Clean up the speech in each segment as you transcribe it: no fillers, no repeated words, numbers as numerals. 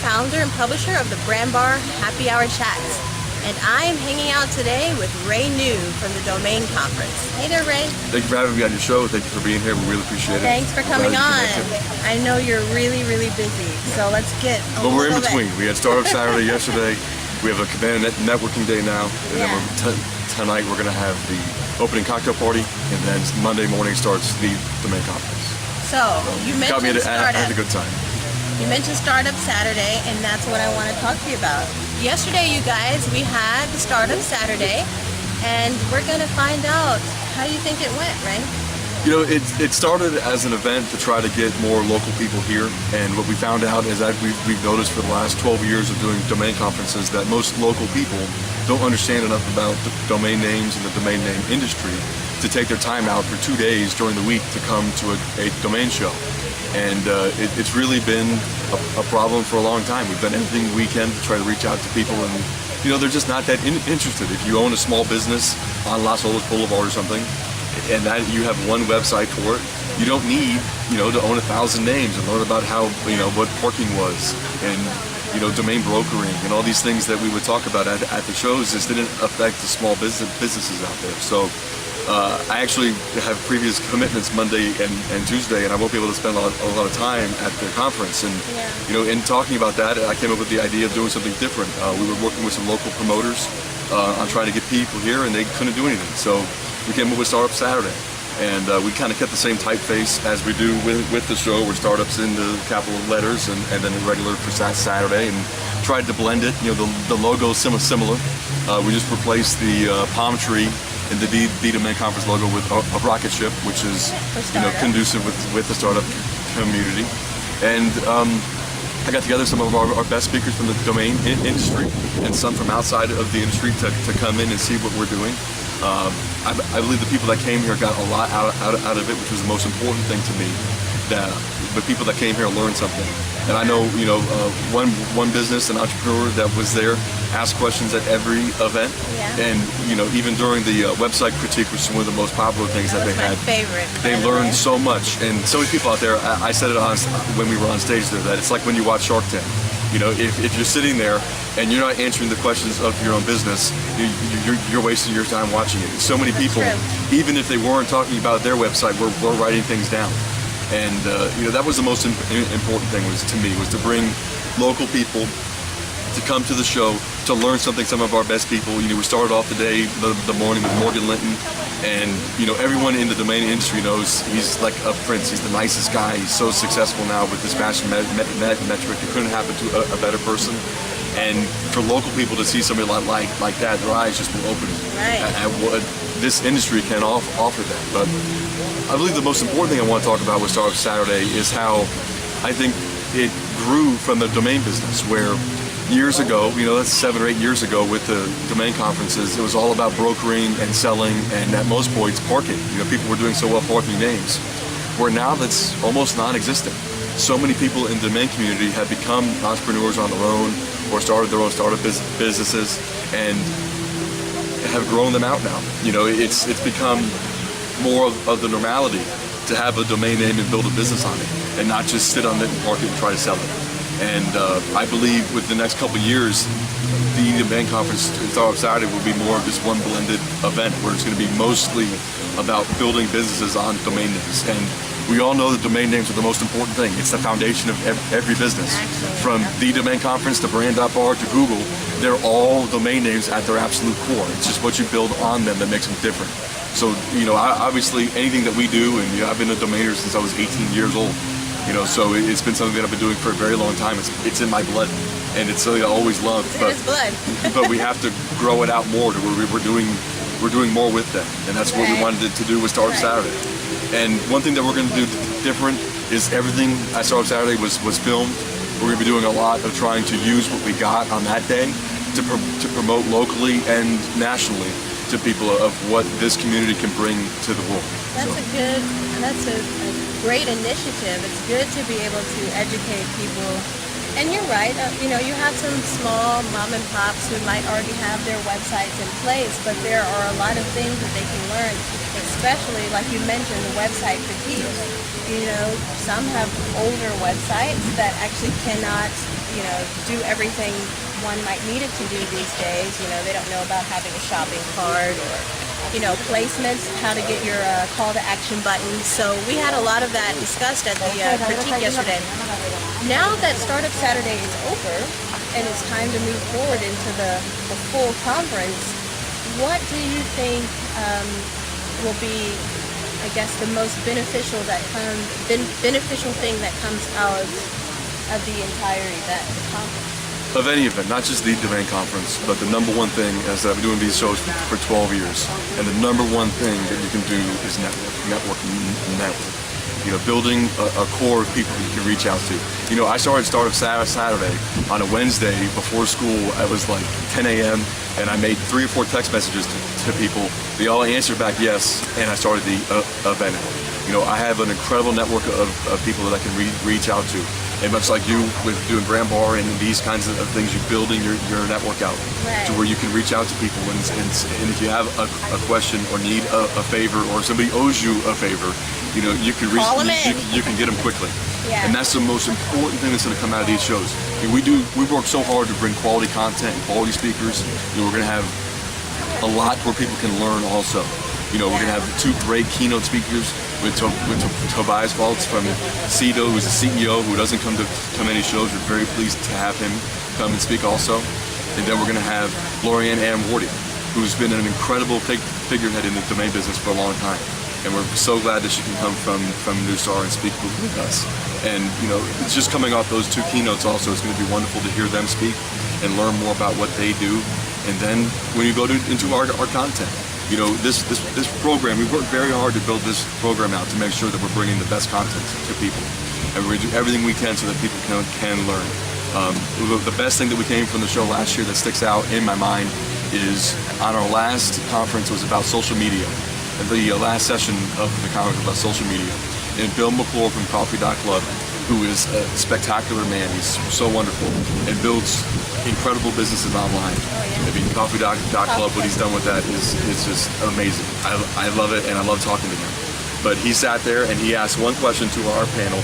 founder and publisher of the Brand.bar Happy Hour Chats. And I am hanging out today with Ray Neu from the Domain Conference. Hey there, Ray. Thank you for having me on your show. Thank you for being here. We really appreciate it. Thanks for coming on. I know you're really, really busy, so let's get a But we're in little between. We had Startup Saturday yesterday. We have a Cabana networking day now. And then tonight we're going to have the opening cocktail party. And then Monday morning starts the Domain Conference. So you mentioned startup. I had a good time. You mentioned Startup Saturday, and that's what I want to talk to you about. Yesterday, you guys, we had the Startup Saturday, and we're going to find out how you think it went, right? You know, it started as an event to try to get more local people here, and what we found out is that we've noticed for the last 12 years of doing domain conferences that most local people don't understand enough about the domain names and the domain name industry to take their time out for 2 days during the week to come to a domain show. And it's really been a problem for a long time. We've done everything we can to try to reach out to people, and you know, they're just not that interested. If you own a small business on Las Olas Boulevard or something, and that you have one website for it, you don't need, you know, to own 1,000 names and learn about how, you know, what parking was and, you know, domain brokering and all these things that we would talk about at the shows. This didn't affect the small businesses out there. So I actually have previous commitments Monday and Tuesday, and I won't be able to spend a lot of time at the conference. And you know, in talking about that, I came up with the idea of doing something different. We were working with some local promoters on trying to get people here, and they couldn't do anything. So we came up with Startup Saturday, and we kind of kept the same typeface as we do with the show, where startups in the capital letters, and then the regular for Saturday, and tried to blend it. You know, the logo is similar. We just replaced the palm tree in the Domain Conference logo with a rocket ship, which is, you know, conducive with the startup community. And I got together some of our best speakers from the domain industry and some from outside of the industry to come in and see what we're doing. I believe the people that came here got a lot out of it, which was the most important thing to me. That the people that came here learned something. And I know, you know, one business, an entrepreneur that was there, asked questions at every event. And, you know, even during the website critique, which is one of the most popular things that they had. Favorite. They learned so much. And so many people out there, I said it on when we were on stage there, that it's like when you watch Shark Tank. You know, if you're sitting there and you're not answering the questions of your own business, you're wasting your time watching it. So many people, even if they weren't talking about their website, were writing things down. And you know, that was the most important thing to me, was to bring local people to come to the show, to learn something. Some of our best people, you know, we started off the day, the morning with Morgan Linton, and you know, everyone in the domain industry knows he's like a prince. He's the nicest guy. He's so successful now with this fashion metric. It couldn't happen to a better person. And for local people to see somebody like that, their eyes just will open at what this industry can offer them. But I believe the most important thing I want to talk about with Startup Saturday is how I think it grew from the domain business, where years ago, you know, that's 7 or 8 years ago with the domain conferences, it was all about brokering and selling, and at most points parking. You know, people were doing so well parking names, where now that's almost non-existent. So many people in the domain community have become entrepreneurs on their own, or started their own startup businesses, and have grown them out now. You know, it's become more of the normality to have a domain name and build a business on it, and not just sit on it and park it and try to sell it. And I believe with the next couple of years, the Domain Conference Startup Saturday will be more of just one blended event, where it's going to be mostly about building businesses on domain names. And we all know that domain names are the most important thing. It's the foundation of every business. From the Domain Conference to Brand.bar to Google, they're all domain names at their absolute core. It's just what you build on them that makes them different. So, you know, obviously anything that we do, and you know, I've been a domainer since I was 18 years old. You know, so it's been something that I've been doing for a very long time. It's in my blood, and it's something I always loved. But, blood. But we have to grow it out more to where we're doing more with them, and that's what we wanted to do with Startup Saturday. And one thing that we're going to do different is everything at Startup Saturday was filmed. We're going to be doing a lot of trying to use what we got on that day to promote locally and nationally to people of what this community can bring to the world. That's a great initiative. It's good to be able to educate people. And you're right, you know, you have some small mom and pops who might already have their websites in place, but there are a lot of things that they can learn, especially, like you mentioned, the website critique. You know, some have older websites that actually cannot do everything one might need it to do these days. They don't know about having a shopping cart or, placements, how to get your call to action buttons. So we had a lot of that discussed at the critique yesterday. Now that Startup Saturday is over and it's time to move forward into the full conference, what do you think will be, I guess, the most beneficial thing that comes out of the entire event, the conference? Of any event, not just the Domain Conference, but the number one thing is that I've been doing these shows for 12 years, and the number one thing that you can do is network. Building a core of people that you can reach out to. I started Startup Saturday on a Wednesday before school. It was like 10 a.m. and I made 3 or 4 text messages to people. They all answered back yes, and I started the event. I have an incredible network of people that I can reach out to. And much like you with doing Brand.bar and these kinds of things, you're building your network out to where you can reach out to people. And if you have a question or need a favor, or somebody owes you a favor, you can you can get them quickly. Yeah. And that's the most important thing that's going to come out of these shows. We work so hard to bring quality content and quality speakers. We're going to have a lot where people can learn also. We're going to have 2 great keynote speakers with Tobias Waltz from CEDO, who's the CEO, who doesn't come to many shows. We're very pleased to have him come and speak also. And then we're going to have Lorianne Amworty, who's been an incredible figurehead in the domain business for a long time. And we're so glad that she can come from New Star and speak with us. And it's just coming off those 2 keynotes also. It's going to be wonderful to hear them speak and learn more about what they do. And then when you go into our content, this program, we worked very hard to build this program out to make sure that we're bringing the best content to people. And we're going to do everything we can so that people can learn. The best thing that we came from the show last year that sticks out in my mind is on our last conference was about social media. And the last session of the conference was about social media. And Bill McClure from Coffee.Club, who is a spectacular man. He's so wonderful and builds incredible businesses online. I mean, Coffee.Club, what he's done with that is just amazing. I love it, and I love talking to him. But he sat there and he asked one question to our panel.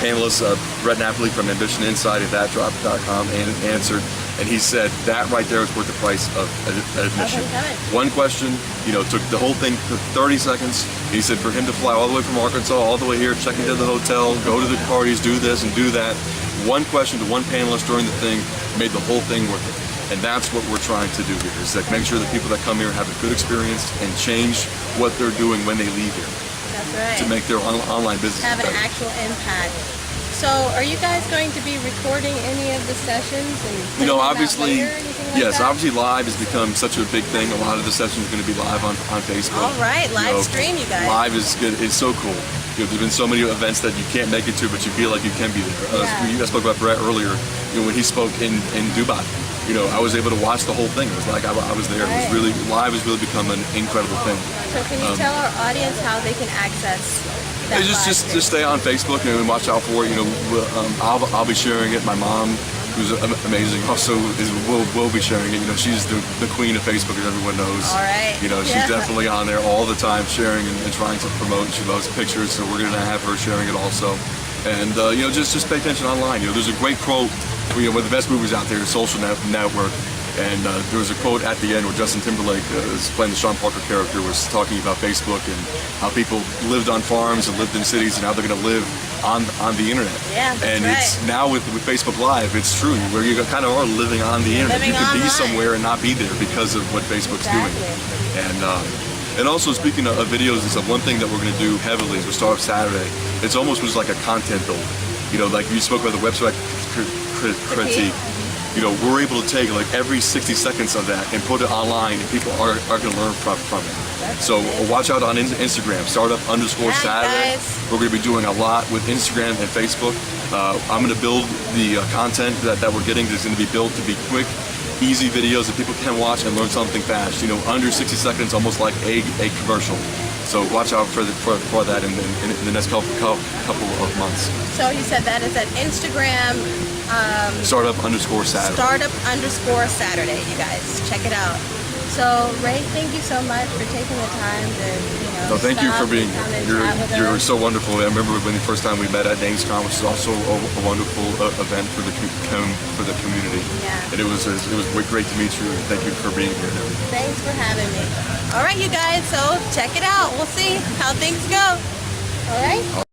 Panelist Brett Napoli from Ambition Insight at thatdrop.com answered, and he said that right there is worth the price of admission. One question, took the whole thing for 30 seconds. He said for him to fly all the way from Arkansas, all the way here, check into the hotel, go to the parties, do this and do that. One question to one panelist during the thing made the whole thing worth it. And that's what we're trying to do here, is that make sure that people that come here have a good experience and change what they're doing when they leave here. That's right. To make their online business have better. An actual impact. So are you guys going to be recording any of the sessions? And obviously, yes, obviously live has become such a big thing. A lot of the sessions are going to be live on Facebook. All right, live stream, you guys. Live is good. It's so cool. There's been so many events that you can't make it to, but you feel like you can be there. I spoke about Brett earlier. When he spoke in Dubai, I was able to watch the whole thing. It was like I was there. It was really live has really become an incredible thing. So can you tell our audience how they can access that? Just stay on Facebook and watch out for it. I'll be sharing it. My mom, who's amazing, also will be sharing it. She's the queen of Facebook, as everyone knows. All right. She's definitely on there all the time, sharing and trying to promote. She loves pictures, so we're gonna have her sharing it also. And just pay attention online. There's a great quote. One of the best movies out there is Social Network. And there was a quote at the end where Justin Timberlake, playing the Sean Parker character, was talking about Facebook and how people lived on farms and lived in cities, and how they're going to live on the internet. Yeah, that's and right. It's now with Facebook Live, it's true, where you kind of are living on the internet. You could be somewhere and not be there because of what Facebook's doing. And also, speaking of videos and stuff, one thing that we're going to do heavily is with Startup Saturday, it's almost was like a content build. Like you spoke about the website critique. We're able to take like every 60 seconds of that and put it online, and people are going to learn from it. So watch out on Instagram, startup_Saturday. We're going to be doing a lot with Instagram and Facebook. I'm going to build the content that we're getting. That's going to be built to be quick, easy videos that people can watch and learn something fast. Under 60 seconds, almost like a commercial. So watch out for that in the next couple of months. So you said that is at Instagram. Startup_Saturday. Startup_Saturday, you guys. Check it out. So Ray, thank you so much for taking the time to, No, thank you stop for being and come and here. chat with You're us. so wonderful. I remember when the first time we met at NamesCon, which is also a wonderful event for the community. Yeah. And it was great to meet you. Thank you for being here. Thanks for having me. All right, you guys. So check it out. We'll see how things go. All right.